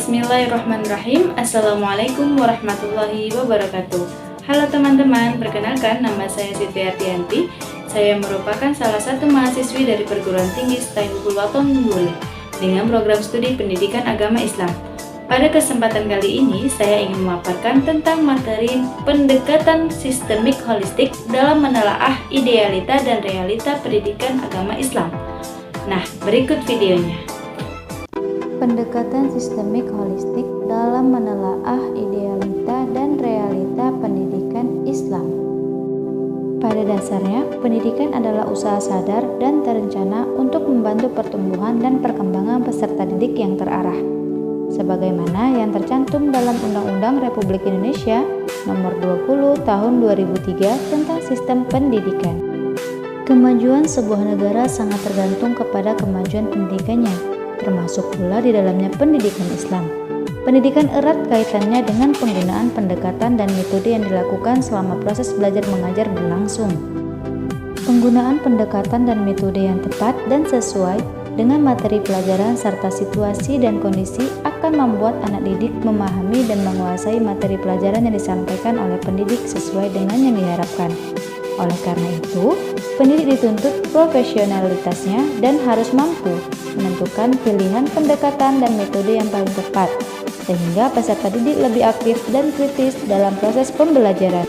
Bismillahirrahmanirrahim. Assalamualaikum warahmatullahi wabarakatuh. Halo teman-teman, perkenalkan nama saya Siti Ardianti. Saya merupakan salah satu mahasiswi dari Perguruan Tinggi Setai Waton Bule dengan program studi Pendidikan Agama Islam. Pada kesempatan kali ini, saya ingin memaparkan tentang materi pendekatan sistemik holistik dalam menelaah idealita dan realita pendidikan agama Islam. Nah, berikut videonya. Pendekatan sistemik holistik dalam menelaah idealita dan realita pendidikan Islam. Pada dasarnya, pendidikan adalah usaha sadar dan terencana untuk membantu pertumbuhan dan perkembangan peserta didik yang terarah. Sebagaimana yang tercantum dalam Undang-Undang Republik Indonesia Nomor 20 Tahun 2003 tentang Sistem Pendidikan. Kemajuan sebuah negara sangat tergantung kepada kemajuan pendidikannya, termasuk pula di dalamnya pendidikan Islam. Pendidikan erat kaitannya dengan penggunaan pendekatan dan metode yang dilakukan selama proses belajar mengajar berlangsung. Penggunaan pendekatan dan metode yang tepat dan sesuai dengan materi pelajaran serta situasi dan kondisi akan membuat anak didik memahami dan menguasai materi pelajaran yang disampaikan oleh pendidik sesuai dengan yang diharapkan. Oleh karena itu, pendidik dituntut profesionalitasnya dan harus mampu menentukan pilihan pendekatan dan metode yang paling tepat, sehingga peserta didik lebih aktif dan kritis dalam proses pembelajaran.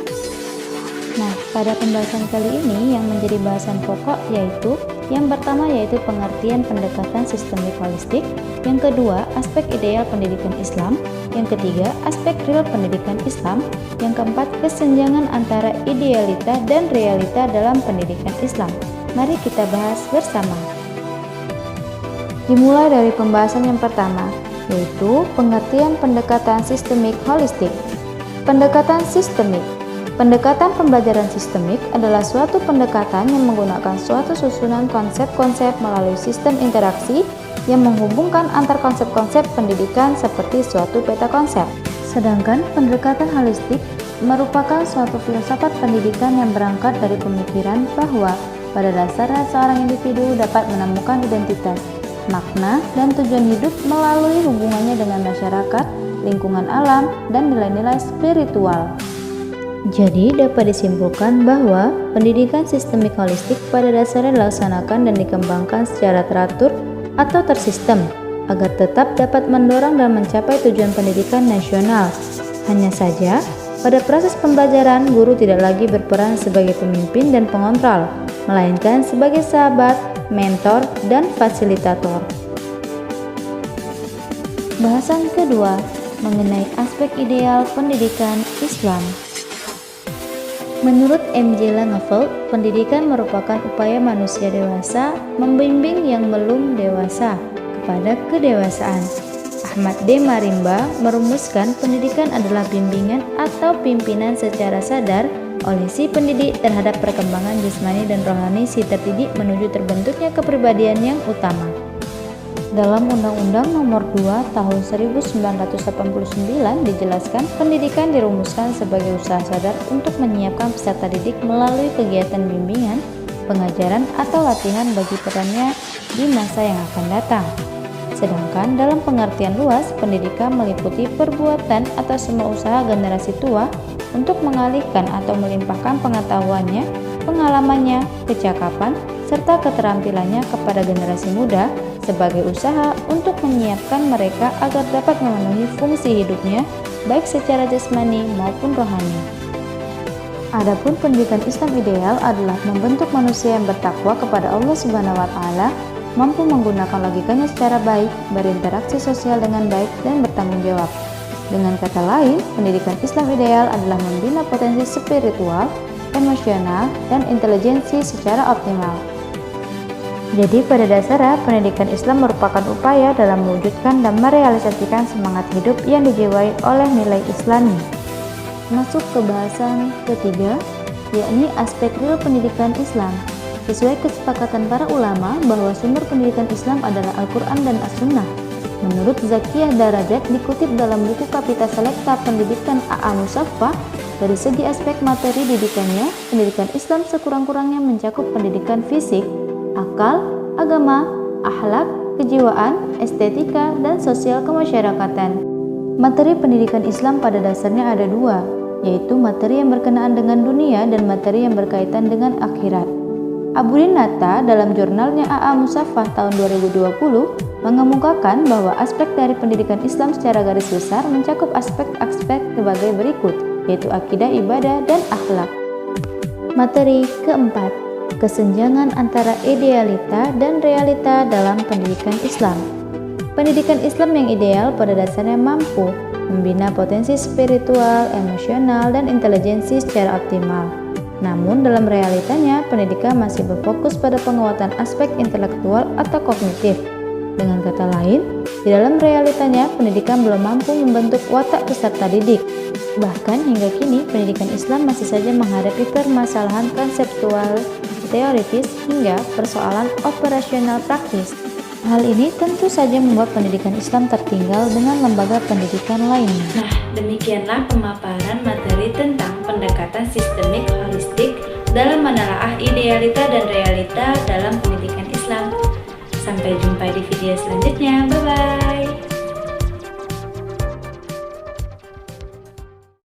Nah, pada pembahasan kali ini yang menjadi bahasan pokok yaitu yang pertama yaitu pengertian pendekatan sistemik holistik, yang kedua aspek ideal pendidikan Islam, yang ketiga aspek real pendidikan Islam, yang keempat kesenjangan antara idealita dan realita dalam pendidikan Islam. Mari kita bahas bersama. Dimulai dari pembahasan yang pertama, yaitu pengertian pendekatan sistemik holistik. Pendekatan sistemik. Pendekatan pembelajaran sistemik adalah suatu pendekatan yang menggunakan suatu susunan konsep-konsep melalui sistem interaksi yang menghubungkan antar konsep-konsep pendidikan seperti suatu peta konsep. Sedangkan pendekatan holistik merupakan suatu filsafat pendidikan yang berangkat dari pemikiran bahwa pada dasarnya seorang individu dapat menemukan identitas, makna, dan tujuan hidup melalui hubungannya dengan masyarakat, lingkungan alam, dan nilai-nilai spiritual. Jadi, dapat disimpulkan bahwa pendidikan sistemik holistik pada dasarnya dilaksanakan dan dikembangkan secara teratur atau tersistem agar tetap dapat mendorong dan mencapai tujuan pendidikan nasional. Hanya saja, pada proses pembelajaran, guru tidak lagi berperan sebagai pemimpin dan pengontrol, melainkan sebagai sahabat, mentor, dan fasilitator. Bahasan kedua mengenai aspek ideal pendidikan Islam. Menurut M.J. Langeveld, pendidikan merupakan upaya manusia dewasa membimbing yang belum dewasa kepada kedewasaan. Ahmad D. Marimba merumuskan pendidikan adalah bimbingan atau pimpinan secara sadar oleh si pendidik terhadap perkembangan jasmani dan rohani si terdidik menuju terbentuknya kepribadian yang utama. Dalam Undang-Undang Nomor 2 Tahun 1989 dijelaskan pendidikan dirumuskan sebagai usaha sadar untuk menyiapkan peserta didik melalui kegiatan bimbingan, pengajaran, atau latihan bagi perannya di masa yang akan datang. Sedangkan dalam pengertian luas, pendidikan meliputi perbuatan atau semua usaha generasi tua untuk mengalihkan atau melimpahkan pengetahuannya, pengalamannya, kecakapan, serta keterampilannya kepada generasi muda sebagai usaha untuk menyiapkan mereka agar dapat memenuhi fungsi hidupnya baik secara jasmani maupun rohani. Adapun pendidikan Islam ideal adalah membentuk manusia yang bertakwa kepada Allah Subhanahu wa taala, mampu menggunakan logikanya secara baik, berinteraksi sosial dengan baik dan bertanggung jawab. Dengan kata lain, pendidikan Islam ideal adalah membina potensi spiritual, emosional, dan intelijensi secara optimal. Jadi pada dasarnya pendidikan Islam merupakan upaya dalam mewujudkan dan merealisasikan semangat hidup yang dijiwai oleh nilai Islami. Masuk ke bahasan ketiga, yakni aspek real pendidikan Islam. Sesuai kesepakatan para ulama bahwa sumber pendidikan Islam adalah Al-Quran dan As-Sunnah. Menurut Zakiyah Darajat dikutip dalam buku Kapita Selekta Pendidikan A.A. Musaffah, dari segi aspek materi didikannya, pendidikan Islam sekurang-kurangnya mencakup pendidikan fisik, akal, agama, akhlak, kejiwaan, estetika, dan sosial kemasyarakatan. Materi pendidikan Islam pada dasarnya ada dua, yaitu materi yang berkenaan dengan dunia dan materi yang berkaitan dengan akhirat. Abudinata dalam jurnalnya AA Musaffah tahun 2020 mengemukakan bahwa aspek dari pendidikan Islam secara garis besar mencakup aspek-aspek sebagai berikut, yaitu akidah, ibadah, dan akhlak. Materi keempat, kesenjangan antara idealita dan realita dalam pendidikan Islam. Pendidikan Islam yang ideal pada dasarnya mampu membina potensi spiritual, emosional, dan intelijensi secara optimal. Namun dalam realitanya, pendidikan masih berfokus pada penguatan aspek intelektual atau kognitif. Dengan kata lain, di dalam realitanya, pendidikan belum mampu membentuk watak peserta didik. Bahkan hingga kini, pendidikan Islam masih saja menghadapi permasalahan konseptual, teoritis, hingga persoalan operasional praktis. Hal ini tentu saja membuat pendidikan Islam tertinggal dengan lembaga pendidikan lainnya. Nah, demikianlah pemaparan materi tentang pendekatan sistemik holistik dalam menelaah idealita dan realita dalam pendidikan Islam. Sampai jumpa di video selanjutnya. Bye-bye.